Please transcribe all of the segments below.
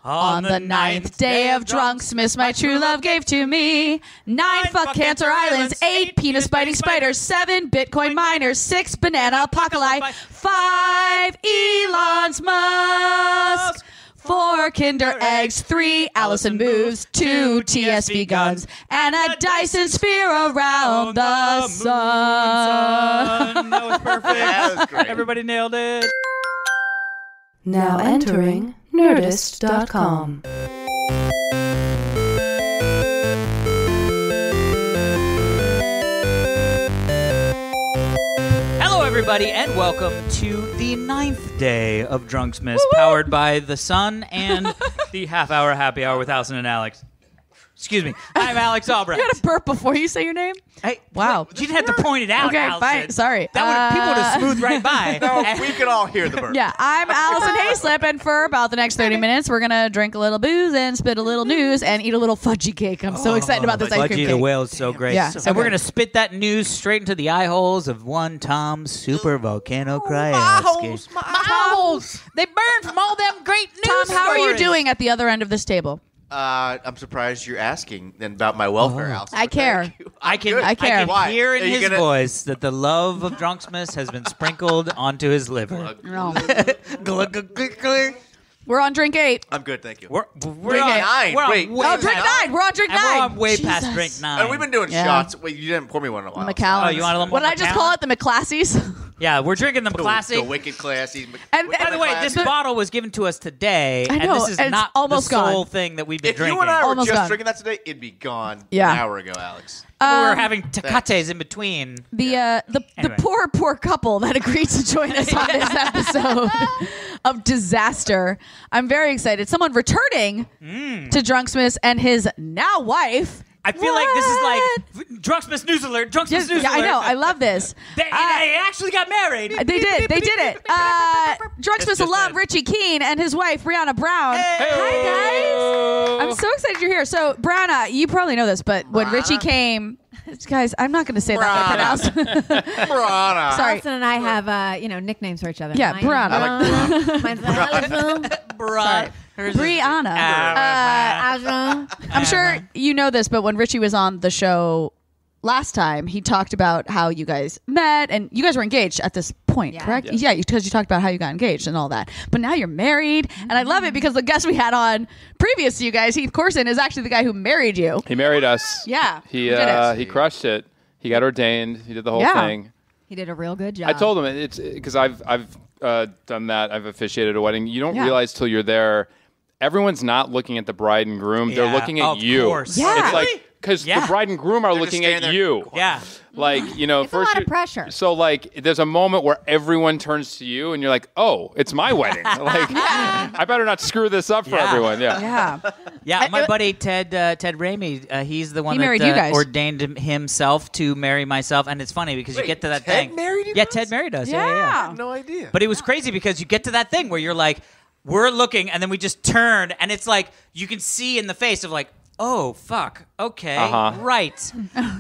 On the 9th day of Drunksmas, my true love gave to me 9 fuck cancer islands, 8 penis biting spiders, 7 Bitcoin miners, 6 banana apocalypse, 5 Elon Musk, 4 Kinder eggs, 3 Alison moves, 2 TSV guns, and a Dyson sphere around the sun. That was perfect. That was great. Everybody nailed it. Now entering Nerdist.com. Hello, everybody, and welcome to the 9th day of Drunksmas, powered by the sun and the half-hour happy hour with Alison and Alex. Excuse me. I'm Alex Albrecht. You got to burp before you say your name? Hey, wow. You didn't have to point it out, Okay, Alison. fine. Sorry. People would have smoothed right by. No, we could all hear the burp. Yeah, I'm Alison Haislip, and for about the next 30 minutes, we're going to drink a little booze and spit a little news and eat a little fudgy cake. I'm so excited about this ice cream Fudgy cake. the Whale is so great. Yeah, and so we're good. going to spit that news straight into the eye holes of one Tom Super Volcano Krajewski. My holes. They burned from all them great news Tom, how are you stories. doing at the other end of this table? I'm surprised you're asking about my welfare, Alison. I care. Thank you. I can I care. Why? hear in Are you his gonna- voice that the love of Drunksmas has been sprinkled onto his liver. No. Glug, glug, glug, glug. We're on drink 8. I'm good, thank you. We're Drink on eight. 9. We're on Wait. way Oh, drink past- 9. We're on drink 9. And we're on way past Jesus. drink 9. And we've been doing Yeah. shots. Wait, you didn't pour me one in a while. Macallan. Oh, you want a little more What did I just Macallan? call it? The McClassies? Yeah, we're drinking the The classic. wicked classy. And- By the way, this bottle was given to us today, I know, and this is and it's not almost the sole gone. thing that we've been If drinking. you and I were Almost just gone. drinking that today, it'd be gone Yeah. an hour ago, Alex. we were having tecates in between. The Anyway. poor couple that agreed to join us on this episode of disaster. I'm very excited. Someone returning to Drunksmas and his now wife. I feel like this is like Drunksmas news alert. Drunksmas news Yeah, I alert. know. I love this. They actually got married. They did. They did it. Drunksmas just alum it. Richie Keene and his wife Brianna Brown. Hi guys. I'm so excited you're here. So Brianna, you probably know this, but when Richie came, guys, I'm not going to say that. Brana. Sorry. Alison and I have, nicknames for each other. Yeah, Mine Brana. is Mine's Alison. Bruh. Hers is- Brianna. Alison. I'm sure you know this, but when Richie was on the show last time, he talked about how you guys met, and you guys were engaged at this point, Yeah. correct? Yeah, because you talked about how you got engaged and all that. But now you're married, and I love it because the guest we had on previous to you guys, Heath Corson, is actually the guy who married you. He married us. Yeah, He did it. he crushed it. He got ordained. He did the whole Yeah. thing. He did a real good job. I told him it's because I've done that. I've officiated a wedding. You don't Yeah. realize till you're there. Everyone's not looking at the bride and groom. Yeah, They're looking at of you. course. Yeah. It's like because Yeah. the bride and groom are They're just looking standing at there. you. Yeah. Like, It's a first lot of pressure. So like there's a moment where everyone turns to you and you're like, oh, it's my wedding. Like I better not screw this up for Yeah. everyone. Yeah. Yeah. Yeah, my buddy Ted Ramey, he's the one He that married you guys. ordained himself to marry myself, and it's funny because you get to that Ted thing. married you Yeah, guys? Ted married us. Yeah. Yeah. I had no idea. But it was crazy because you get to that thing where you're like, we're looking, and then we just turn, and it's like you can see in the face of like, oh fuck, okay, right.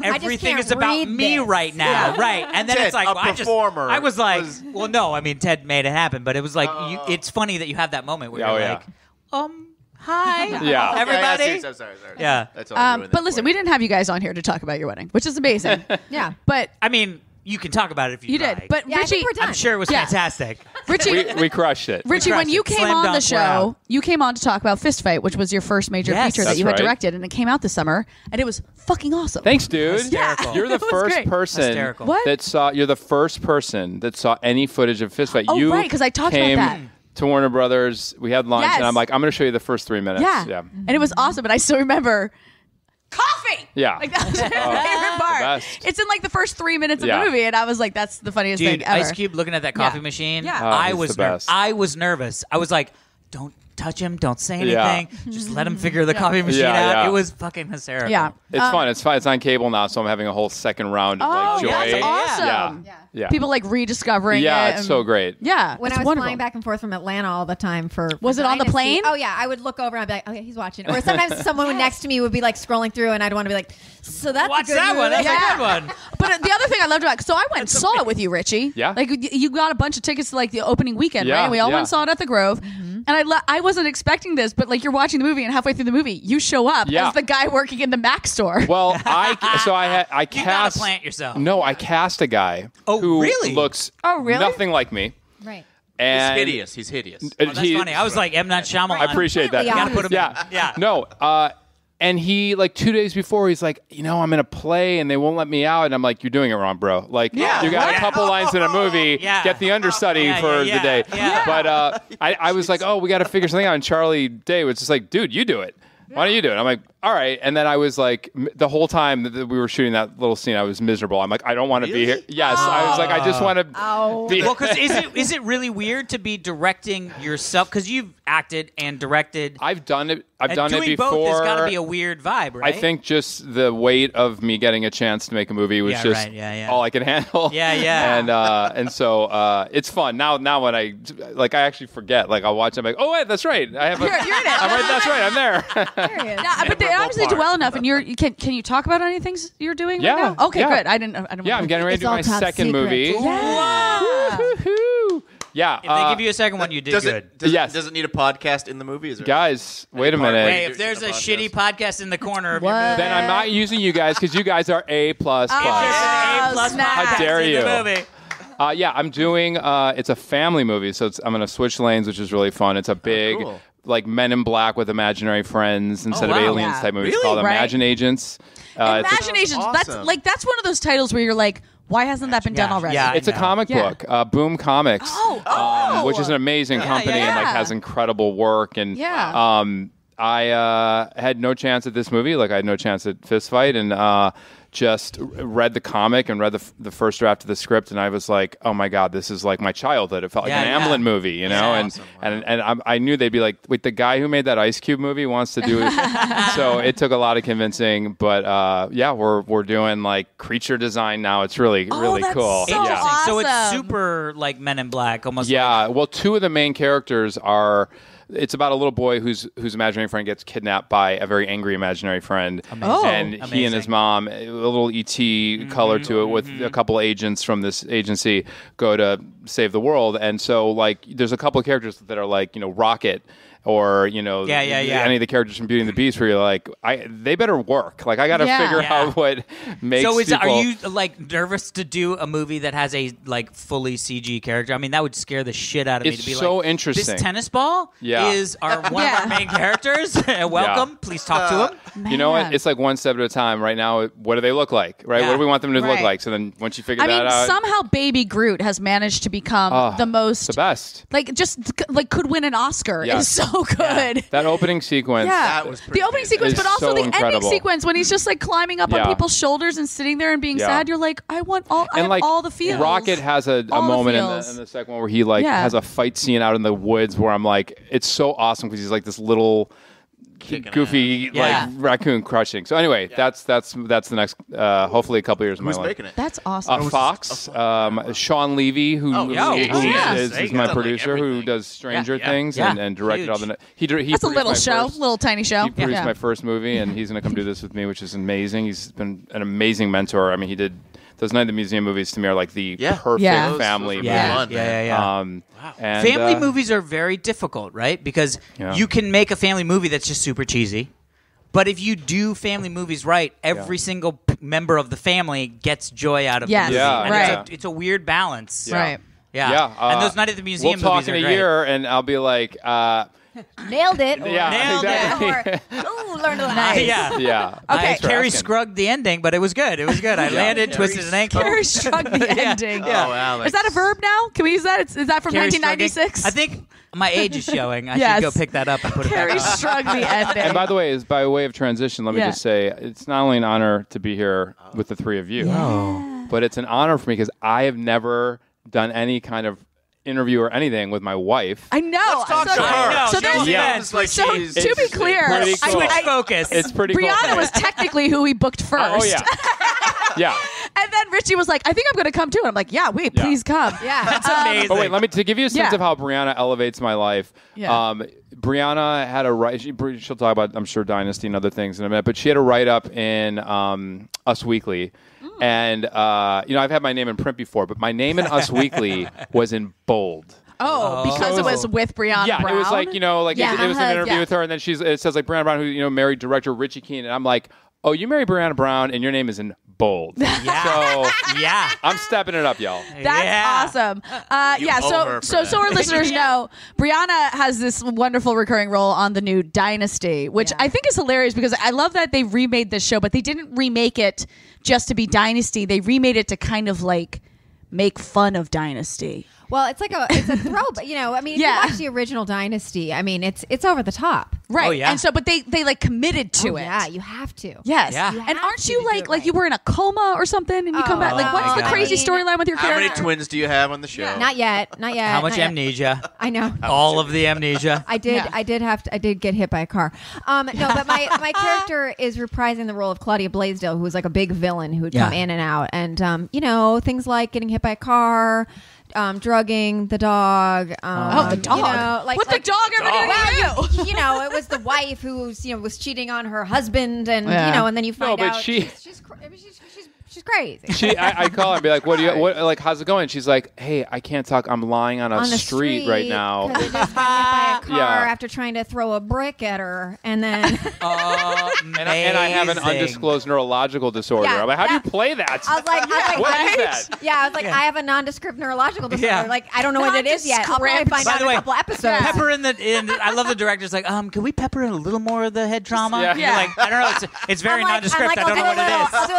Everything can't is about read me this. right now, right? And then Ted, it's like, a well, performer I was like, was- well, no, I mean, Ted made it happen, but it was like, it's funny that you have that moment where Oh, you're yeah. like, hi, Yeah. Okay, everybody. I see. I'm sorry. Yeah. That's all I ruined But that listen, for we you. didn't have you guys on here to talk about your wedding, which is amazing. Yeah. But I mean, you can talk about it if you you like. did. But Yeah, I Richie, think we're done. I'm sure it was Yeah. fantastic. Richie, We crushed it. Richie, when crushed you it. came Slam on the dunk, we're show, out. you came on to talk about Fist Fight, which was your first major Yes. feature that That's you had right. directed, and it came out this summer, and it was fucking awesome. Thanks, dude. Hysterical. You're the It was first great. person Hysterical. What? that saw. You're the first person that saw any footage of Fist Fight. Oh, you right, 'cause I talked about came that. to Warner Brothers. We had lunch, Yes. and I'm like, I'm going to show you the first 3 minutes. Yeah. And it was awesome, and I still remember coffee. Yeah. Like that was my favorite part. best. It's in like the first 3 minutes of Yeah. the movie, and I was like, that's the funniest Dude, thing ever. Ice Cube looking at that coffee Yeah. machine. Yeah. Oh, I he's was the best. I was nervous. I was like, don't touch him. Don't say Yeah. anything. Just let him figure the coffee machine Yeah, out. yeah. It was fucking hysterical. Yeah. It's fun. It's fun. It's on cable now, so I'm having a whole second round of Oh, like joy. that's awesome. Yeah. Yeah. People like rediscovering Yeah, it. it's and- so great. Yeah. When it's I was wonderful. flying back and forth from Atlanta all the time for Was it on the Dynasty- plane? Oh yeah, I would look over and I'd be like, okay, he's watching. Or sometimes someone next to me would be like scrolling through, and I'd want to be like, so that's What's a good that one? movie. That's a good one. But the other thing I loved about so I went and saw it with you, Richie. Yeah. Like you got a bunch of tickets to like the opening weekend, Yeah, right? We all yeah. went and saw it at the Grove. And I wasn't expecting this, but like you're watching the movie and halfway through the movie, you show up as the guy working in the Mac store. Well, I cast. You gotta plant yourself. No, I cast a guy who really? looks nothing like me. Right. And He's hideous. Oh, that's funny. I was like, M. Night Shyamalan. I appreciate that. You gotta put him Yeah. No. And he, like, 2 days before, he's like, I'm in a play and they won't let me out. And I'm like, you're doing it wrong, bro. Like, you got a couple lines in a movie. Get the understudy for the day. Yeah. But I was like, we got to figure something out. And Charlie Day was just like, dude, you do it. Why don't you do it? I'm like, all right. And then I was like, the whole time that we were shooting that little scene, I was miserable. I'm like, I don't want to be here. Yes. I was like, I just want to be. Well, because is it really weird to be directing yourself? Because you've acted and directed. I've done it. I've done it doing before. both has got to be a weird vibe, right? I think just the weight of me getting a chance to make a movie was just all I could handle. Yeah. And so it's fun now. When I actually forget. Like I'll watch. I'm like, oh wait, that's right. I have. You're in it. I'm right. That's right. I'm there. But they obviously do well enough, and can you talk about any things you're doing right now? Okay, good. I didn't. Yeah, I'm getting ready to do my second movie. Yeah. Woo-hoo-hoo. Yeah. If they give you a second one, you did good. Does it need a podcast in the movie? Is there guys, wait a minute. Hey, if there's a shitty podcast in the corner of your movie, then I'm not using you guys because you guys are A++. if there's an A+ snap. podcast How dare in you. the movie. I'm doing. It's a family movie, so I'm going to switch lanes, which is really fun. It's a big. cool. Like Men in Black with imaginary friends instead of wow. aliens type movie. It's called Right. Imagine Agents. Imaginations. awesome. That's one of those titles where you're like, why hasn't that been done already? Yeah. It's a comic book, Boom Comics, which is an amazing company and like has incredible work. And I had no chance at this movie. Like I had no chance at Fist Fight, and just read the comic and read the first draft of the script, and I was like, oh my god, this is like my childhood. It felt like an Amblin movie, you know. And I knew they'd be like, wait, the guy who made that Ice Cube movie wants to do it. So it took a lot of convincing, but we're doing like creature design now. It's really that's cool. so awesome. So it's super like Men in Black, almost. Yeah, well, two of the main characters are. It's about a little boy whose imaginary friend gets kidnapped by a very angry imaginary friend. And he and his mom, a little E.T. color to it with a couple agents from this agency, go to save the world. And so, like, there's a couple of characters that are like, Rocket or, any of the characters from Beauty and the Beast where you're like, they better work. Like, I got to figure out what makes people... are you, like, nervous to do a movie that has a, like, fully CG character? I mean, that would scare the shit out of me to be so like, interesting. This tennis ball is one of our main characters. Welcome. Please talk to him. You know what? It's like one step at a time. Right now, what do they look like? Right? What do we want them to look like? So then once you figure that out... somehow Baby Groot has managed to become the most... the best. Like, just, like, could win an Oscar. Yeah. It's so good. Yeah. That opening sequence. That was pretty the opening sequence, but also so the incredible. ending sequence when he's just like climbing up on people's shoulders and sitting there and being sad. You're like, I have all the feels. Rocket has a moment in the second one where he has a fight scene out in the woods where I'm like, it's so awesome because he's like this little goofy like raccoon crushing. So anyway, that's the next hopefully a couple years of my life. Who's making it? That's awesome. Fox, Sean Levy, who is my producer, who does Stranger Things and directed all the. That's a little show, little tiny show. He produced my first movie, and he's going to come do this with me, which is amazing. He's been an amazing mentor. I mean, he did. Those Night at the Museum movies to me are like the perfect family movie. And family movies are very difficult, right? Because you can make a family movie that's just super cheesy. But if you do family movies right, every single member of the family gets joy out of the movie. And it's a weird balance. Right. Yeah. And those Night at the Museum we'll movies talk are in a great. year, and I'll be like... Nailed it. Nailed exactly. Learned a lot. Yeah. Okay. Carrie scrugged the ending, but it was good. I landed, twisted an ankle. Carrie struck the ending. Oh, Alex. Is that a verb now? Can we use that? Is that from Carrie 1996? I think my age is showing. I should go pick that up and put it Carrie back on. struck the ending. And by the way, by way of transition, let me just say, it's not only an honor to be here with the three of you, but it's an honor for me because I have never done any kind of interview or anything with my wife. I know. Let's talk to her. So to be clear, pretty cool. Switch focus. It's pretty cool. Brianna was technically who we booked first. Oh yeah. Yeah. And then Richie was like, I think I'm going to come too. And I'm like, please come. Yeah. That's amazing. Oh wait, to give you a sense of how Brianna elevates my life. Brianna had a write. She'll talk about, I'm sure, Dynasty and other things in a minute. But she had a write up in Us Weekly. And, I've had my name in print before, but my name in Us Weekly was in bold. Because it was with Brianna Brown? It was like, it was an interview with her, and then it says like Brianna Brown, who, married director Richie Keenan. And I'm like, oh, you married Brianna Brown, and your name is in bold. So I'm stepping it up, y'all. That's awesome. So our listeners know Brianna has this wonderful recurring role on the new Dynasty, which I think is hilarious because I love that they remade this show, but they didn't remake it just to be Dynasty. They remade it to kind of like make fun of Dynasty. Well, it's a throwback. If you watch the original Dynasty, it's over the top. Right. Oh, yeah. And so, but they like committed to it. Yeah, you have to. Yes. Yeah. And aren't you like you were in a coma or something and you come back? Like, what's the crazy storyline with your How character? many twins do you have on the show? Not yet. How much amnesia? I know. All of the amnesia. I did get hit by a car. No, but my character is reprising the role of Claudia Blaisdell, who was like a big villain who would come in and out, and things like getting hit by a car. Drugging the dog. The dog. What the dog ever did to you? It was the wife who was cheating on her husband, and and then you find out she's crazy. I call her and be like, what, how's it going? She's like, hey, I can't talk. I'm lying on a street right now. Because they just got hit by a car after trying to throw a brick at her, and then and I have an undisclosed neurological disorder. I'm like, how do you play that? I was like, what is that? Yeah, I was like, I have a nondescript neurological disorder. Yeah. Like, I don't know what it is yet. I'll probably find out in a couple episodes. Pepper in I love the director's like, can we pepper in a little more of the head trauma? Yeah. You're like, I don't know. It's very nondescript. I don't know what it is. I'll do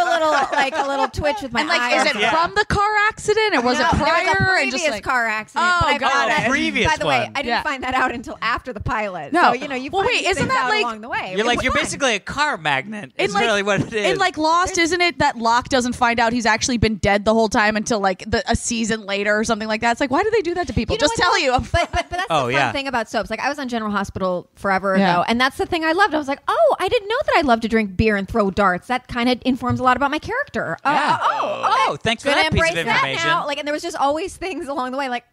a little twitch with my eye. Is it from the car accident or was it prior? There was a previous car accident. Oh, God. Previous By the way, one. I didn't find that out until after the pilot. No. So, you find these things out along the way. You're basically a car magnet. It's really what it is. In Lost, isn't it that Locke doesn't find out he's actually been dead the whole time until a season later or something like that? It's like, why do they do that to people? Just tell you. But that's the fun thing about soaps. Like, I was on General Hospital forever ago, and that's the thing I loved. I was like, I didn't know that I love to drink beer and throw darts. That kind of informs a lot about my character. Okay. Thanks for that piece of information. Now. And there was just always things along the way, like,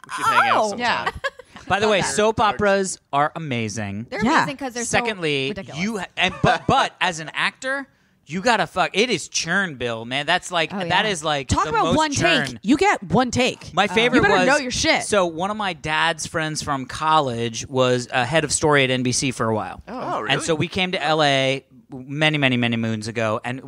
By the way, soap operas are amazing. They're amazing because they're Secondly, so ridiculous. But as an actor, you gotta fuck. It is churn, Bill, man. That's like that is like talk the about most one churn. take. You get one take. My favorite you better was know your shit. So one of my dad's friends from college was a head of story at NBC for a while. Oh, really? And so we came to LA many moons ago, and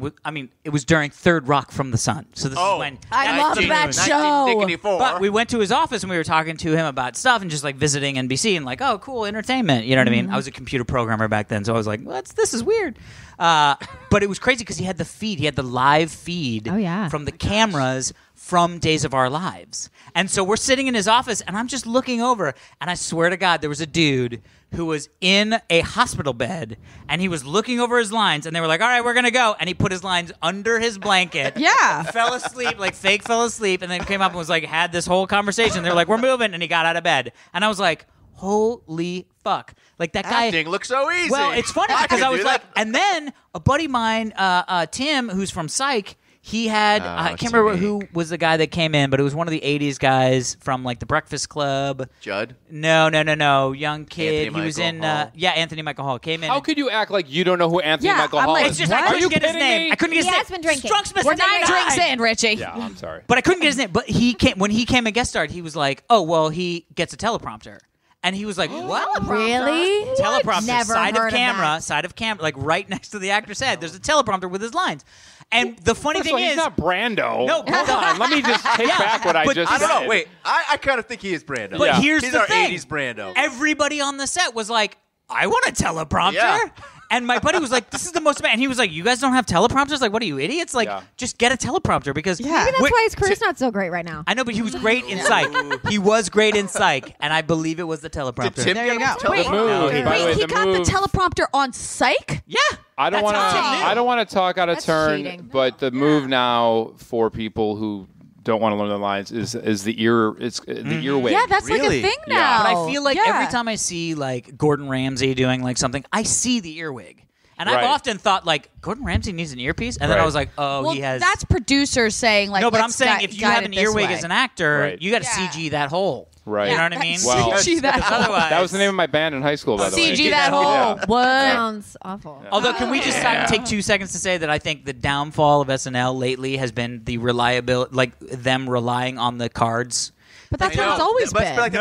it was during Third Rock from the Sun. So this is when I love that show. 1954. But we went to his office and we were talking to him about stuff and just like visiting NBC and like, oh, cool entertainment. You know what I mean? I was a computer programmer back then, so I was like, this is weird. But it was crazy because he had the feed. He had the live feed from the cameras from Days of Our Lives. And so we're sitting in his office and I'm just looking over and I swear to God, there was a dude who was in a hospital bed and he was looking over his lines and they were like, all right, we're going to go. And he put his lines under his blanket. Fell asleep, like fake fell asleep, and then came up and was like, had this whole conversation. They're like, we're moving. And he got out of bed. And I was like, holy fuck. Like that guy. Acting looks so easy. Well, it's funny because I was like, and then a buddy of mine, Tim, who's from Psych, he had, I can't remember who was the guy that came in, but it was one of the 80s guys from like the Breakfast Club. Judd? No. Young kid. Anthony he was Michael in, Hall. Anthony Michael Hall came in. How could you act like you don't know who Anthony Michael Hall is? It's just, I couldn't get his name. I couldn't get his name. He has been drinking. Drunksmas We're 9 drinks in, Richie. Yeah, I'm sorry. But I couldn't get his name. But when he came and guest starred, he was like, oh, well, he gets a teleprompter. And he was like, what? Really? Teleprompter, Never side heard of camera, like right next to the actor's head. There's a teleprompter with his lines. And the funny First of all, thing he's is, not Brando. No, hold on. Let me just take back what I just I said. don't know. Wait, I kind of think he is Brando. but here's He's the our thing. 80s Brando. Everybody on the set was like, I want a teleprompter. Yeah. And my buddy was like, this is the most, and he was like, you guys don't have teleprompters? Like, what are you, idiots? Like, just get a teleprompter because. Maybe that's why his career's not so great right now. I know, but he was great in Psych. He was great in Psych, and I believe it was the teleprompter. Did Tim There you get go. a Wait, teleprompter? By the way, he got move- the teleprompter on Psych? Yeah. I don't want to. That's how Tim knew. I don't want to talk out of That's turn, cheating. but the move now for people who don't want to learn the lines is the ear. It's the earwig. Yeah, that's like Really? a thing Yeah. now. But I feel like every time I see like Gordon Ramsay doing like something, I see the earwig. And I've Right. often thought like Gordon Ramsay needs an earpiece, and then I Right. was like, oh, Well, he has. that's producers saying like. no, but I'm let's saying gui- if you guide have it an this earwig way. as an actor, Right. you got to CG that hole. Right. You know what I mean? Well- CG that hole. Otherwise, That was the name of my band in high school, by the way. CG that hole. Yeah. What? Sounds awful. Although, can we just take 2 seconds to say that I think the downfall of SNL lately has been the reliability, like them relying on the cards. But that's how it's always been. Like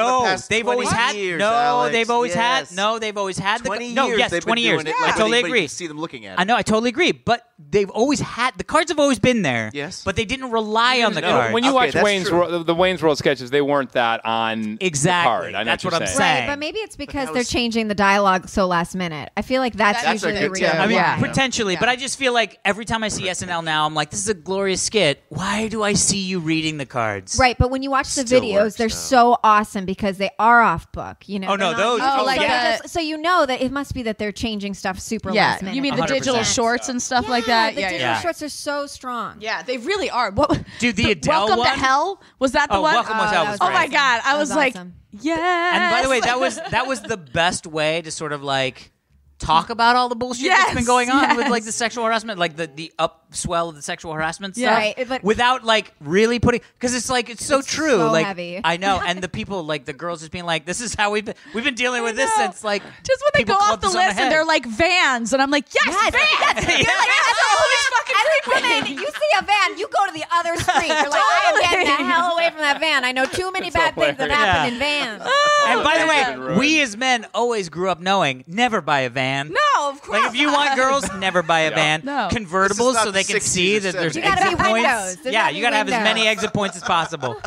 they've always had. Years, no, Alex. they've always yes. had. No, they've always had. 20 no, years. yes, They've 20 been years. doing it. I Like totally anybody agree. can see them looking at it. I know. I totally agree. But they've always had the cards have always been there. Yes. But they didn't rely on the No. card. When you watch that's Wayne's true. the Wayne's World sketches, they weren't that on Exactly. the card. I know That's what I'm saying. saying. Right, but maybe it's because that they're was- changing the dialogue so last minute. I feel like that's That's usually a the good reason. tip. I mean, yeah. potentially, but I just feel like every time I see SNL now, I'm like, this is a glorious skit. Why do I see you reading the cards? Right, but when you watch the Still videos, works, they're though. so awesome because they are off book. You know. Oh, no, they're those- not- oh, like so, the- so you know that it must be that they're changing stuff super Yeah, last minute. you mean the 100%. digital shorts and stuff like that? The Yeah, digital yeah. shorts are so strong. Yeah, they really are. What, Dude, the Adele Welcome one? to Hell? Was that the Oh, one? Welcome to Hell was Oh my great. God, I That was was like, awesome. yes. And by the way, that was the best way to sort of like talk about all the bullshit Yes, that's been going on with yes. like the sexual harassment, like the upswell of the sexual harassment Yeah. stuff, Right, but- without like really putting because it's like it's so true. so like heavy. I know, and the people like the girls just being like, "This is how we've been dealing with this know. since like." Just when they people go off clubbed the us on the list and head. they're like vans, and I'm like, yes, Yes, vans. yes. You're You're like, that's always fucking As a creepy. woman, you see a van, you go to the other street. You're like, I am getting the hell away from that van. I know too many bad things that hilarious. happen in vans. And by the Amazing way, ruin. we as men always grew up knowing never buy a van. No, of course. Like if you want girls, never buy a van. No. Convertibles This is not so they the can 60s see or that there's 70s. You gotta exit be points. windows. There's Yeah, gotta you be gotta have as many windows. exit points as possible.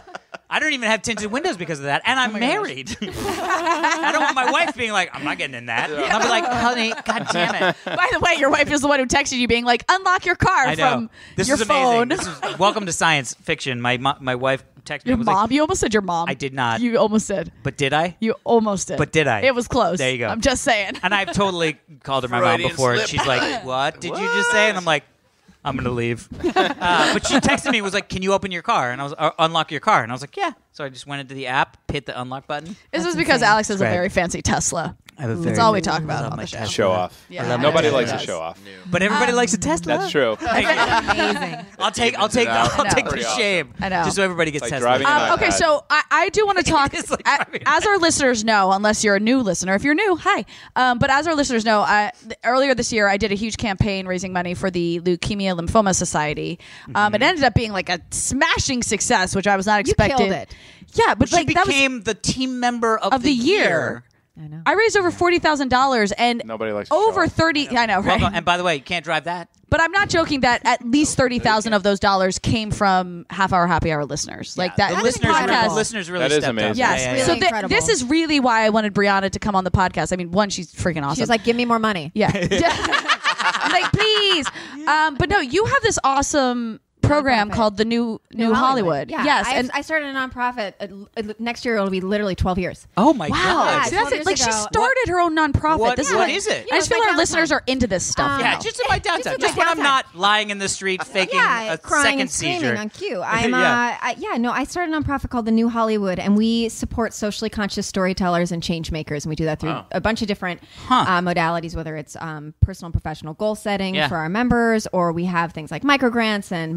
I don't even have tinted windows because of that, and I'm married. I don't want my wife being like, "I'm not getting in that." I'll be like, "Honey, God damn it." By the way, your wife is the one who texted you, being like, "Unlock your car I know. from This your is phone." amazing. This is welcome to science fiction. My wife texted me. Your and was mom? like, You almost said your mom. I did not. You almost did. but did I? You almost did. But did I? It was close. There you go. I'm just saying. And I've totally called her my mom Freudian before. And slip. she's like, "What did you just say?" And I'm like, "I'm gonna leave." But she texted me and was like, "Can you open your car?" And I was unlock your car. And I was like, "Yeah." So I just went into the app, hit the unlock button. This is because Alex has a Right. very fancy Tesla. I have a That's very all we talk about love on my the show. Tesla. Show off. Yeah. Nobody Yeah. likes Yeah. to show off. But everybody likes a Tesla. That's true. Amazing. I'll take out. the Pretty awesome. shame. I know. Just so everybody gets Like Tesla. driving an Okay, iPad. so I do want to talk. It's like driving. As our listeners know, unless you're a new listener, if you're new, hi. But as our listeners know, earlier this year I did a huge campaign raising money for the Leukemia Lymphoma Society. It ended up being like a smashing success, which I was not You expecting. killed it. Yeah, but She like that was became the team member of the year. I know. I raised over $40,000 and Nobody likes to show over off. 30. I know, right? Welcome. And by the way, you can't drive that. But I'm not joking that at least 30,000 of those dollars came from Half Hour Happy Hour listeners. Like that. The That's listeners, incredible. listeners really That is stepped amazing. up. Yes. Yeah, yeah, Really So incredible. this is really why I wanted Brianna to come on the podcast. I mean, one, she's freaking awesome. She was like, give me more money. yeah. I'm like, please. But no, you have this awesome program Nonprofit. called the New Hollywood. Yeah. Yes. And I started a nonprofit. Next year it'll be literally 12 years. Oh my Wow. God. See, Yeah, that's 12 it. years Like she ago. started her own nonprofit. What- This what is is it? I just feel it's our my listeners downtime. are into this stuff. Yeah, now. just in my downtime. Just Just, in my when I'm downtime. not lying in the street faking a crying second and screaming seizure. on cue. I'm Yeah. I started a nonprofit called the New Hollywood, and we support socially conscious storytellers and change makers, and we do that through a bunch of different modalities, whether it's personal and professional goal setting Yeah. for our members, or we have things like micro grants and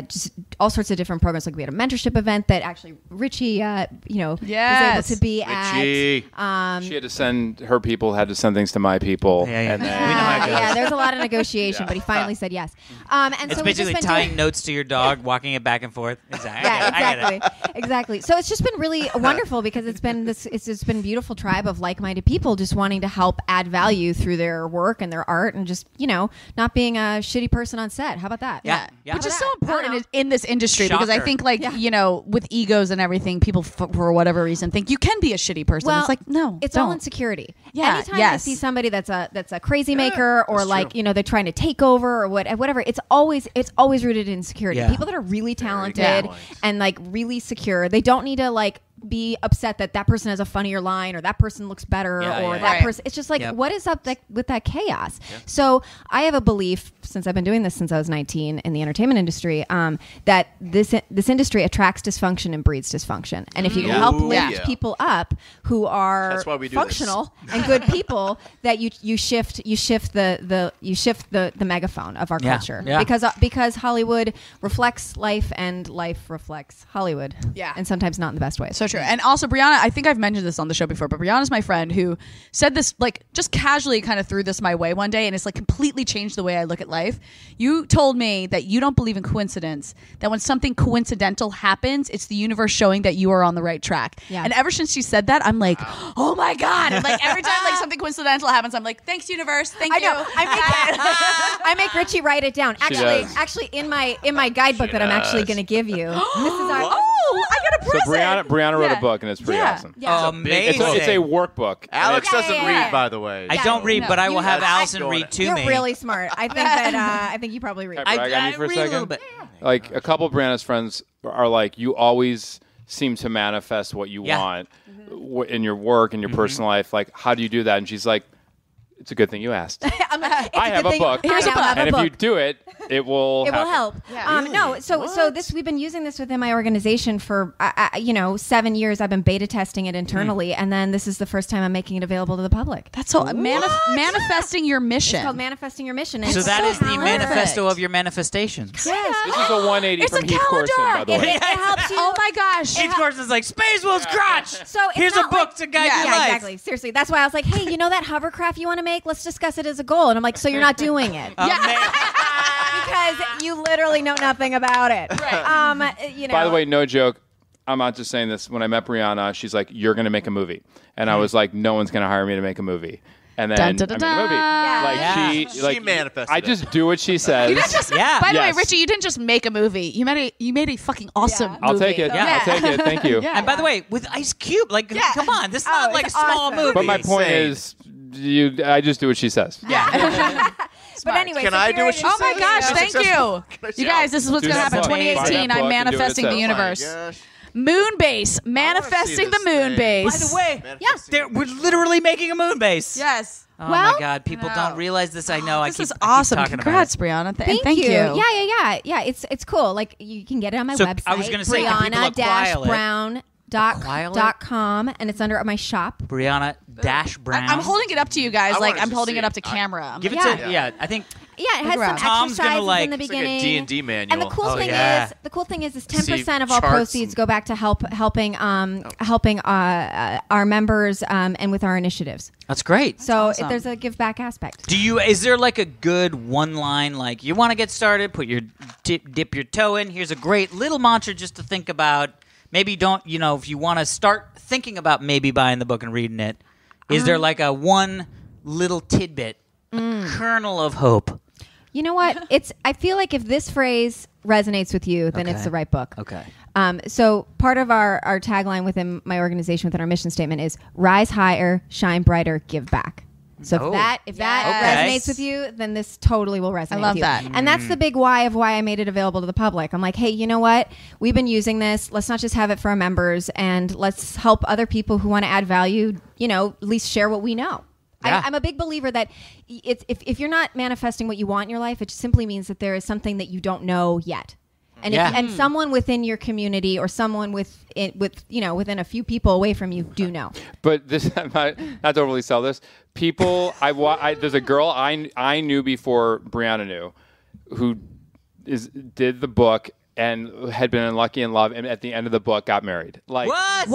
just all sorts of different programs. Like we had a mentorship event that actually Richie, was able Yes. to be Richie. at. She had to send her people had to send things to my people. Yeah, yeah. And then, We know how it goes. Yeah, there's a lot of negotiation, but he finally said yes. And It's so we've just basically been tying doing- notes to your dog, walking it back and forth. Exactly. Yeah, I get it. exactly. So it's just been really wonderful because it's just been a beautiful tribe of like-minded people just wanting to help add value through their work and their art and just, not being a shitty person on set. How about that? Yeah. Yeah. Which is How so about that? I don't important in this industry because I Shocker. think, like, with egos and everything, people, for whatever reason, think you can be a shitty person. Well, it's like, no, it's don't. all insecurity. Yeah, Anytime yes. I see somebody that's a crazy maker or that's like, true. they're trying to take over or whatever, it's always rooted in insecurity. Yeah. People that are really talented good point. and like really secure, they don't need to like be upset that person has a funnier line or that person looks better Yeah, or yeah. that Right. person. It's just like, Yep. what is up with that chaos? So I have a belief, since I've been doing this since I was 19 in the entertainment industry, that this industry attracts dysfunction and breeds dysfunction. And if you can Yeah. help Ooh, lift yeah. people up who are That's why we do functional and good people, that you shift the megaphone of our Yeah. culture. Yeah. Because Hollywood reflects life and life reflects Hollywood. Yeah. And sometimes not in the best ways. So true. And also, Brianna, I think I've mentioned this on the show before, but Brianna's my friend who said this, like, just casually kind of threw this my way one day, and it's like completely changed the way I look at life. You told me that you don't believe in coincidence, that when something coincidental happens, it's the universe showing that you are on the right track. Yeah. And ever since she said that, I'm like, oh my God. And like every time like something coincidental happens, I'm like, thanks, universe. Thank you. Know. I make Richie write it down. Actually, in my guidebook that I'm actually going to give you. This is our. Oh, I got a present. So Brianna wrote a book, and it's pretty awesome. Yeah. Amazing. It's a workbook. Alex doesn't read, by the way. I don't read, but I will have Allison read to me. You're really smart. I think that I think you probably read. I read a little bit. Like a couple of Brianna's friends are like, you always seem to manifest what you want in your work, in your personal life. Like, how do you do that? And she's like, it's a good thing you asked. I have a book. Here's a book. And if you do it, it will help. Yeah. No, so we've been using this within my organization for 7 years. I've been beta testing it internally, and then this is the first time I'm making it available to the public. That's so manifesting your mission. It's called Manifesting Your Mission. So that is the manifesto of your manifestations. Yes. This is a 180 from Heath Corson, by the way. It helps you. Oh my gosh. Heath Corson's like, Space Wolf's crotch. So here's a book to guide your life. Exactly. Seriously, that's why I was like, hey, you know that hovercraft you want to make? Let's discuss it as a goal. And I'm like, so you're not doing it. Because you literally know nothing about it. Right. By the way, no joke. I'm not just saying this. When I met Brianna, she's like, you're going to make a movie. And I was like, no one's going to hire me to make a movie. And then I made a movie. Yeah. She manifested I just do what she says. You didn't just, by the way, Richie, you didn't just make a movie. You made a fucking awesome movie. I'll take it. Yeah. I'll take it. Thank you. And by the way, with Ice Cube, like, come on, this is not like a small movie. But my point is, I just do what she says. Yeah. But anyway, can I do what she says? Oh my gosh, thank you. You guys, this is what's going to happen. book. 2018, I'm manifesting the universe. Moonbase, manifesting the moonbase. By the way, we're literally making a moonbase. Yes. Oh my God, people don't realize this. I know. This is awesome. Congrats, Brianna. Thank you. Yeah. It's cool. Like you can get it on my website. I was going to say, Brianna-Brown.com, and it's under my shop. Brianna-Brown. I'm holding it up to you guys. I'm holding it up to camera. Give it to I think. Yeah, it has some exercises in the beginning. It's like a D&D manual. And the cool thing is 10% of all proceeds go back to helping our members and with our initiatives. That's great. So there's a give back aspect. Is there like a good one line, like, you want to get started, put your dip your toe in, here's a great little mantra just to think about. Maybe don't, if you want to start thinking about maybe buying the book and reading it, is there like a one little tidbit, a kernel of hope? You know what? I feel like if this phrase resonates with you, then it's the right book. Okay. So part of our tagline within my organization, within our mission statement, is rise higher, shine brighter, give back. So if that resonates with you, then this totally will resonate with you. I love that. And that's the big why of why I made it available to the public. I'm like, hey, you know what? We've been using this. Let's not just have it for our members, and let's help other people who want to add value, at least share what we know. Yeah. I'm a big believer that if you're not manifesting what you want in your life, it simply means that there is something that you don't know yet. And and someone within your community or someone within a few people away from you do know. But this, not to overly sell this. People, there's a girl I knew before Brianna knew, who did the book and had been unlucky in love, and at the end of the book got married. Like what?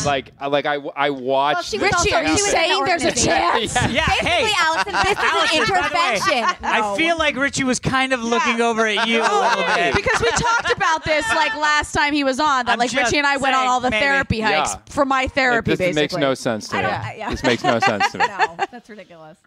Like I watched. Well, Richie, are you saying there's a chance? Yeah. Basically, Allison, this is an intervention. I feel like Richie was kind of looking over at you a little bit. Because we talked about this last time he was on, that Richie and I went on all the therapy hikes for my therapy, this makes no sense to me. This makes no sense to me. No, that's ridiculous.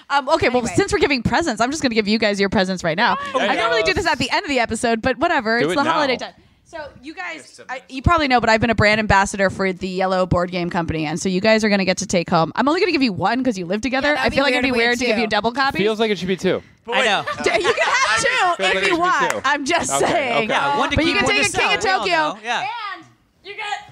Well, since we're giving presents, I'm just going to give you guys your presents right now. I normally do this at the end of the episode, but whatever. It's the holiday time. So you guys, you probably know, but I've been a brand ambassador for the Yellow Board Game Company, and so you guys are going to get to take home. I'm only going to give you one because you live together. I feel like it'd be weird to give you double copies. Feels like it should be two. I know. You can have two if you want. I'm just saying. Okay. Yeah, one to but keep, you can one take to a King sell. of Tokyo, Yeah. and you get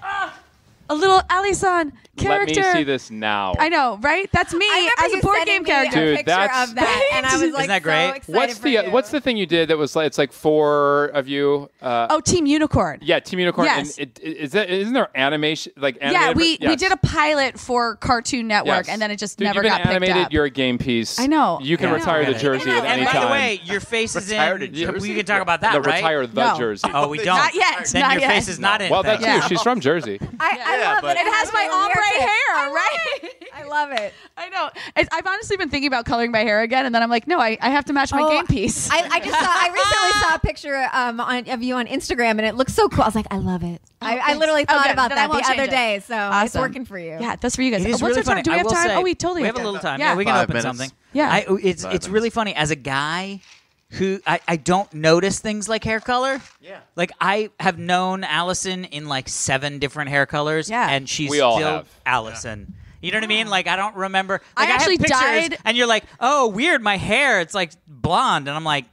a little Alison character. Let me see this now. I know, right? That's me I as a board game character. Dude, a picture that's- of that, and I was like, Isn't that great? so excited What's the thing you did that was like it's like 4 of you? Team Unicorn. Yeah, Team Unicorn. Yes. And isn't there animation like Yeah, animated? we Yes. did a pilot for Cartoon Network, Yes. and then it just Dude, never you've been got picked animated. up. You're a game piece. I know. You can I retire know. the jersey at any And by time. the way, your face is Retired in. a jersey? We can talk about that, the right? retire the No. jersey. Oh, we don't. Not yet. Then Not your yet. face is not in. Well, that thank too. you. She's from Jersey. I Yeah, love but- it. It has my ombre hair, right? I love it. I know. I've honestly been thinking about coloring my hair again, and then I'm like, no, I have to match my game piece. I recently saw a picture of you on Instagram, and it looks so cool. I was like, I love it. I literally thought good. about Then I that won't the change other it. day, so it's Awesome. working for you. Yeah, that's for you guys. It is What's really our time? funny. Do we I have will time? say- Oh, we totally have a time. little time. Yeah, we can 5 open minutes. something. Yeah. It's 5 really funny as a guy who I don't notice things like hair color. Yeah. Like I have known Allison in like 7 different hair colors. Yeah. And she's We all still have. Allison. You know what I mean? Like I don't remember. I Like, actually have pictures, dyed- and you're like, oh, weird. My hair, it's like blonde, and I'm like,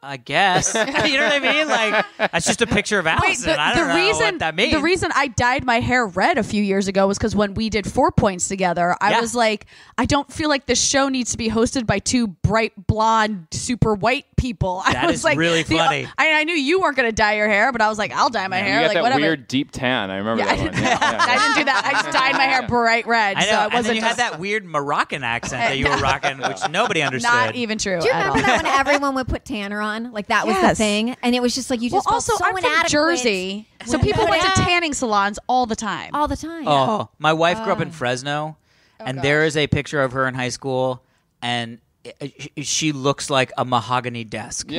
I guess. You know what I mean? Like that's just a picture of Allison. I don't know what that means. The reason I dyed my hair red a few years ago was because when we did 4 Points together, I Yeah. was like, I don't feel like this show needs to be hosted by 2 bright blonde, super white people. That I was is like, really funny. I knew you weren't going to dye your hair, but I was like, I'll dye my You hair. got Like that whatever. weird deep tan. I remember Yeah, that one. I Yeah. didn't do that. I just dyed my hair bright red. I know. So it And then wasn't you just had that weird Moroccan accent that you were rocking, which nobody understood. not even true. Do you at remember all. that when everyone would put tanner on? Like that was the Yes. thing, and it was just like you Well, just felt also, so I'm from inadequate Jersey, so when you people put went it to on tanning salons all the time. all the time. Oh, my wife grew up in Fresno, and there is a picture of her in high school, and she looks like a mahogany desk.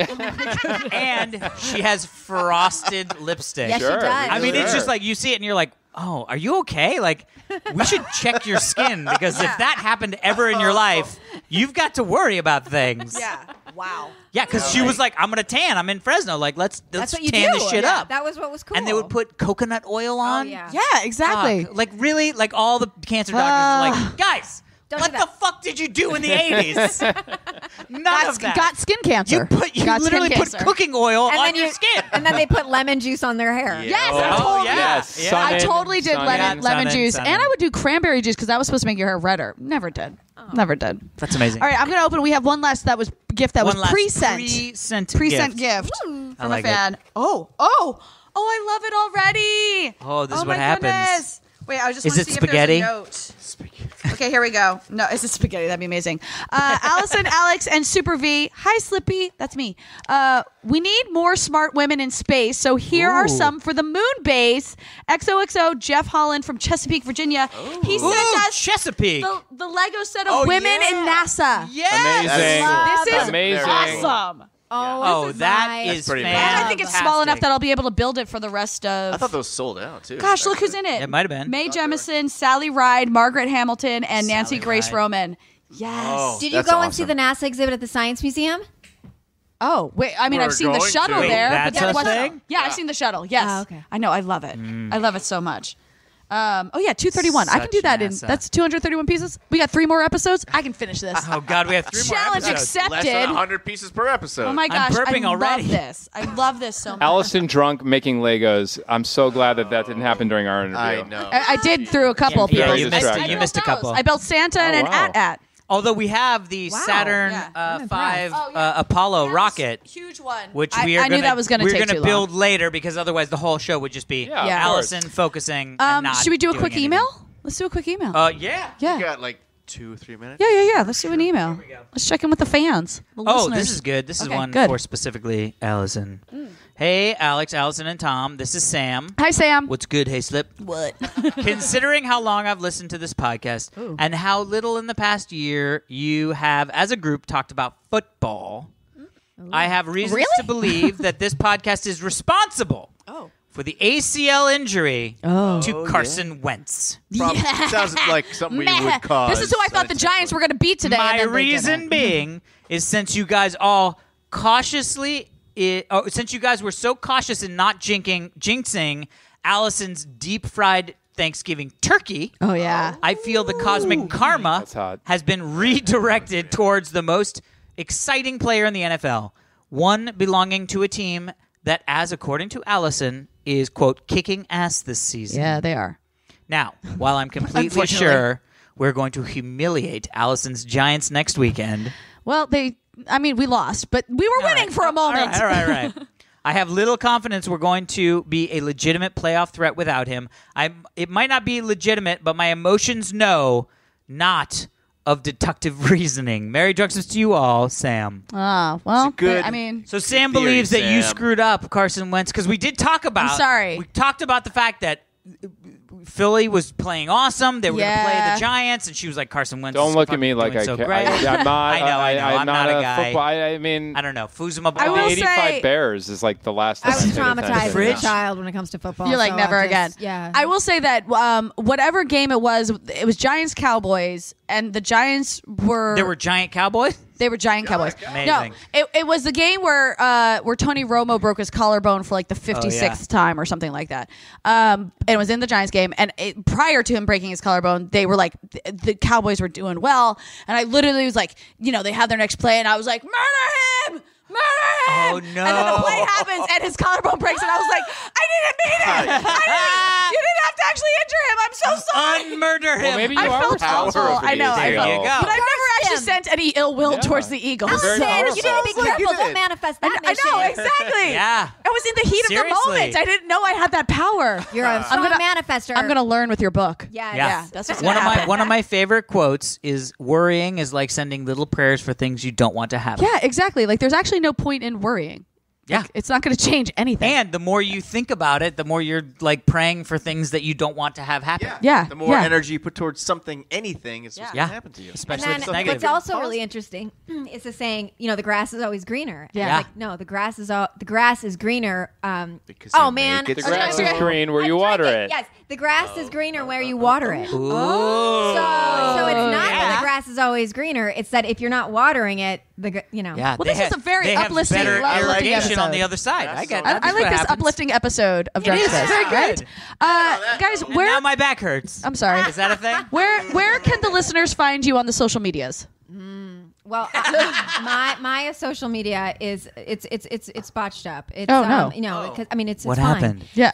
And she has frosted lipstick. Yes, Sure. she does. I mean, it's Sure. just like you see it, and you're like, oh, are you okay? Like, we should check your skin because if that happened ever in your life, you've got to worry about things. Yeah. Wow. Yeah, because she was like, I'm gonna tan. I'm in Fresno. Like, let's That's what you tan do. this shit Yeah, up. That was what was cool. And they would put coconut oil on. yeah. Yeah, exactly. Fuck. Like really, like all the cancer doctors are like, guys, Don't what do the that. fuck did you do in the 80s? None of that. Got skin cancer. You Got literally skin put cancer. cooking oil and on then your skin. and then they put lemon juice on their hair. Yes, Oh, I totally, yeah. Yes. Yeah. Sun I in, totally did sun lemon, in. lemon Sun in, juice, sun and in. I would do cranberry juice because that was supposed to make your hair redder. Never did. Never did. That's amazing. All right, I'm gonna open. We have one last gift that One was last pre-sent pre-sent gift I from like a fan. Oh, I love it already. Oh, this is my what happens. goodness. Wait, I just Is want it to see spaghetti? if there's a note. Okay, here we go. No, is it spaghetti? That'd be amazing. Allison, Alex, and Super V. Hi, Slippy. That's me. We need more smart women in space, so here are Ooh. some for the moon base. XOXO, Jeff Holland from Chesapeake, Virginia. He sent Ooh, us Chesapeake. the Lego set of Oh, women yeah. in NASA. Amazing. This is Amazing. awesome. Oh, that is pretty And fantastic. I think it's small enough that I'll be able to build it for the rest of. I thought those sold out too. Gosh, look who's actually. in it. It might have been. May Jemison, Sally Ride, Margaret Hamilton, and Nancy Sally Grace Ride. Roman. Yes. Oh, Did you that's go and see awesome. the NASA exhibit at the Science Museum? Oh, wait. I mean, We're I've seen the going shuttle to. there. That's but then a what's- thing? Yeah, I've seen the shuttle. Yes. Oh, okay. I know. I love it. I love it so much. Oh, yeah, 231. I can Such do that NASA. that's 231 pieces. We got 3 more episodes. I can finish this. Oh God, we have 3 more Challenge episodes. accepted. Less than 100 pieces per episode. Oh my I'm gosh, burping I already. love this. I love this so much. Allison drunk making Legos. I'm so glad that didn't happen during our interview. I know. I did through a couple Yeah, people. you missed distracting. it. You missed a couple. I built Santa and Oh, an wow. at. Although we have the Wow. Saturn Yeah, I'm 5 impressed. Oh, yeah. Apollo Yes, rocket, huge one. which I we are knew gonna, that was going to we're take gonna too build long. later because otherwise the whole show would just be Yeah, of Allison focusing. and not Should we do a doing quick anything. email? Let's do a quick email. Yeah. yeah. You got like 2-3 minutes. Yeah. Let's do an email. Let's check in with the fans. The Oh, listeners. this is good. This is Okay, one good. for specifically Allison. Hey, Alex, Allison, and Tom. This is Sam. Hi, Sam. What's good, Haislip? What? Considering how long I've listened to this podcast and how little in the past year you have, as a group, talked about football, I have reasons to believe that this podcast is responsible for the ACL injury to Carson Wentz. Sounds like something we would cause. This is who I thought the Giants were going to beat today. My and then they reason didn't. being is since you guys all since you guys were so cautious in not jinxing Allison's deep fried Thanksgiving turkey. Oh, yeah. I feel the cosmic karma That's hot. has been redirected towards the most exciting player in the NFL, one belonging to a team that, as according to Allison, is, quote, kicking ass this season. Yeah, they are. Now, while I'm completely sure we're going to humiliate Allison's Giants next weekend. Well, we lost, but we were winning for a moment. All right. I have little confidence we're going to be a legitimate playoff threat without him. It might not be legitimate, but my emotions know not of deductive reasoning. Merry Drunksmas to you all, Sam. Well, good So Sam theory, believes that you Sam. screwed up Carson Wentz, because we did talk about... I'm sorry. We talked about the fact that Philly was playing awesome. They were going to play the Giants, and she was like, Carson Wentz. Don't is look at me like doing I so care. great. I'm not. I know. I'm not a guy. Football. I mean, I don't know. Fuzuma I the will 85 say- Bears is like the last. I was time I paid traumatized as attention. a child when it comes to football. You're like, so never I'll again. just- Yeah. I will say that whatever game it was Giants Cowboys, and the Giants were There were Giant Cowboys? They were Giant Cowboys. Amazing. No, it was the game where Tony Romo broke his collarbone for like the 56th time or something like that. And it was in the Giants game. And prior to him breaking his collarbone, they were like, the Cowboys were doing well. And I literally was like, they had their next play, and I was like, murder him! Murder him! Oh, no. And then the play happens, and his collarbone breaks, and I was like, I didn't mean it! You didn't have to actually injure him! I'm so sorry! Unmurder him! Well, maybe you I are felt awful. responsible. I know. There you go. But I've never actually sent any ill will towards the Eagles. Very Allison, you need to be powerful. careful. Look at Don't it. manifest that I know, mission. exactly. Yeah. I was in the heat of the Seriously. moment. I didn't know I had that power. You're a strong manifester. I'm gonna learn with your book. Yeah. That's what's One gonna happen. of my favorite quotes is, worrying is like sending little prayers for things you don't want to happen. Yeah, exactly. Like, there's actually no point in worrying. Yeah. It's not going to change anything. And the more you think about it, the more you're like praying for things that you don't want to have happen. Yeah, The more yeah. energy you put towards something, anything, is what's Yeah. going to happen to you. Especially And if it's then negative. what's also really interesting is the saying, the grass is always greener. Yeah. And it's like, no, the grass is greener. Because Oh you man, make it The grass is green where you I'm water drinking. it. Yes, the grass is greener where you water it. Ooh. So it's not that Yeah. the grass is always greener. It's that if you're not watering it, Yeah, Well, they this is have- a very they have uplifting- better uplifting irrigation on episode. the other side. I get. That's I like what this happens. uplifting episode of It is Drunksmas. very Right? good. Guys, And where? now my back hurts. I'm sorry. Is that a thing? Where can the listeners find you on the social medias? Well, my social media is it's botched up. It's, Oh, no. because I mean it's What fine. happened? Yeah.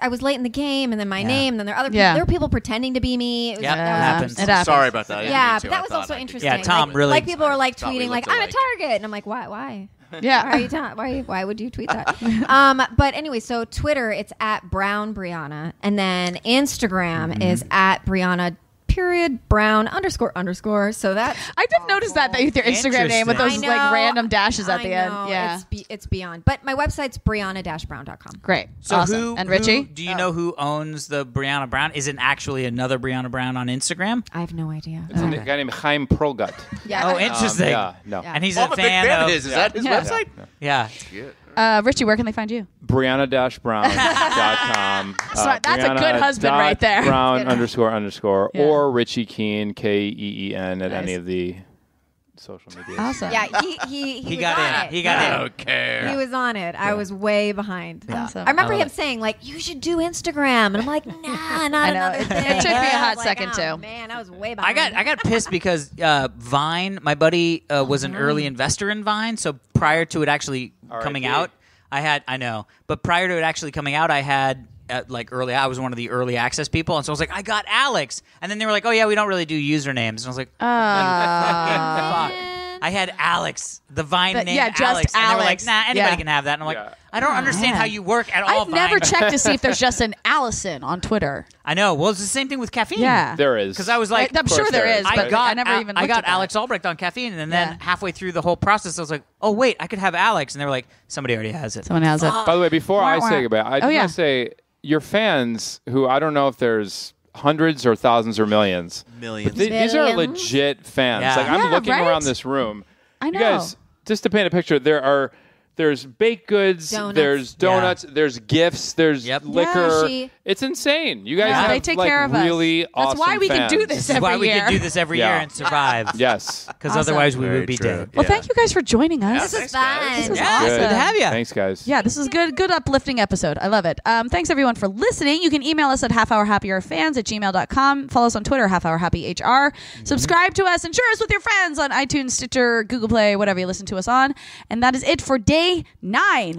I was late in the game, and then my name, and then there are other people. Yeah. There were people pretending to be me. It was, Yep, that was happens. interesting. It happens. Sorry about that. I didn't Yeah, mean but to. that I was thought also I could interesting. Yeah, Tom like, really- like people were like Thought we tweeting like looked I'm a alike. target, and I'm like why? Why are Yeah. you why would you tweet that? But anyway, so Twitter it's at Brown Brianna, and then Instagram is at Brianna _Brown __. So that's I did notice that with your Instagram name with those I know, like random dashes at the I end. know, Yeah. it's beyond. But my website's Brianna-Brown.com. Great. So Awesome. And Richie? do you know who owns the Brianna Brown? Is it actually another Brianna Brown on Instagram? I have no idea. It's a guy named Chaim Prolgut. Yeah. Oh, interesting. Yeah, no. Yeah. And he's Oh, a I'm a big fan fan of of his. Is that his Yeah. website? Yeah. Good. Richie, where can they find you? Brianna-Brown.com. That's a good husband right there. Brown Good. _ Yeah. or Richie Keen KEEN at any of the social medias. Awesome. Yeah, he He was got on in. it. He got in. don't care. He was on it. I was way behind. Awesome. I remember I love him it. saying like, "You should do Instagram," and I'm like, "Nah, not I know. another It thing." took me a I hot was like, second, oh, too. Man, I was way behind. I got pissed because Vine, my buddy was an early investor in Vine, so prior to it actually coming out, but prior to it actually coming out, I had I was one of the early access people, and so I was like, I got Alex, and then they were like, oh yeah, we don't really do usernames, and I was like, fuck. I had Alex, the Vine name, yeah, just Alex, and they were like, Alex. nah, anybody Yeah. can have that, and I'm like, Yeah. I don't understand how you work at all. I've never Vine. checked to see if there's just an Allison on Twitter. I know. Well, it's the same thing with caffeine. Yeah. There is. Because I was like, I'm sure there is, but I never even I looked got at that. Alex Albrecht on caffeine, and then Yeah. halfway through the whole process, I was like, oh wait, I could have Alex, and they were like, somebody already has it. Someone has it. By the way, before I say goodbye, I just yeah. want to say your fans, who I don't know if there's hundreds or thousands or millions. Millions. But these are Millions. legit fans. Yeah. Like I'm Yeah, looking right? around this room. I You know. guys, just to paint a picture, there's baked goods, Donuts. there's donuts, there's gifts, there's Yep. liquor. Yeah, It's insane. You guys Yeah, have they take like care of us. really That's awesome why we can do fans. this This is why every we year. could do this every Yeah. year and survive. Yes. Because Awesome. otherwise we Very would be true. dead. Well, thank you guys for joining us. This is fun. This was Yeah, awesome. good to have you. Thanks, guys. Yeah, this is good uplifting episode. I love it. Thanks everyone for listening. You can email us at halfhourhappierfans@gmail.com. Follow us on Twitter, halfhourhappyhr. Subscribe to us and share us with your friends on iTunes, Stitcher, Google Play, whatever you listen to us on. And that is it for day 9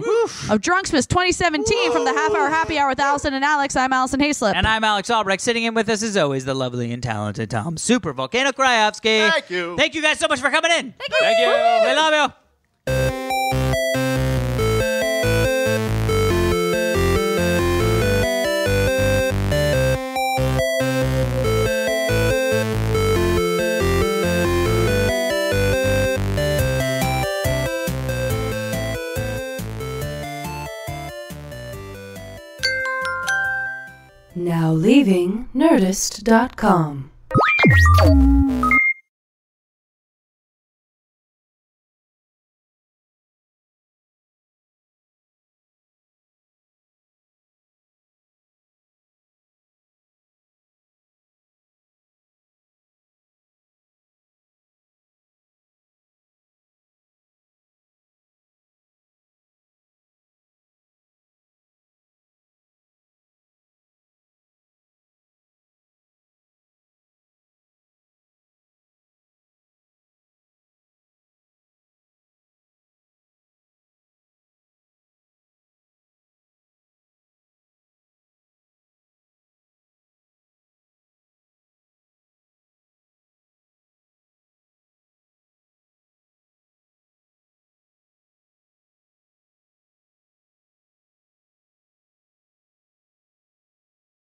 of Drunksmas 2017 from the Half Hour Happy Hour with Allison and Alex. I'm Alison Haislip. And I'm Alex Albrecht. Sitting in with us as always, the lovely and talented Tom Super Volcano Krajewski. Thank you. Thank you guys so much for coming in. Thank you. We love you. Now leaving Nerdist.com.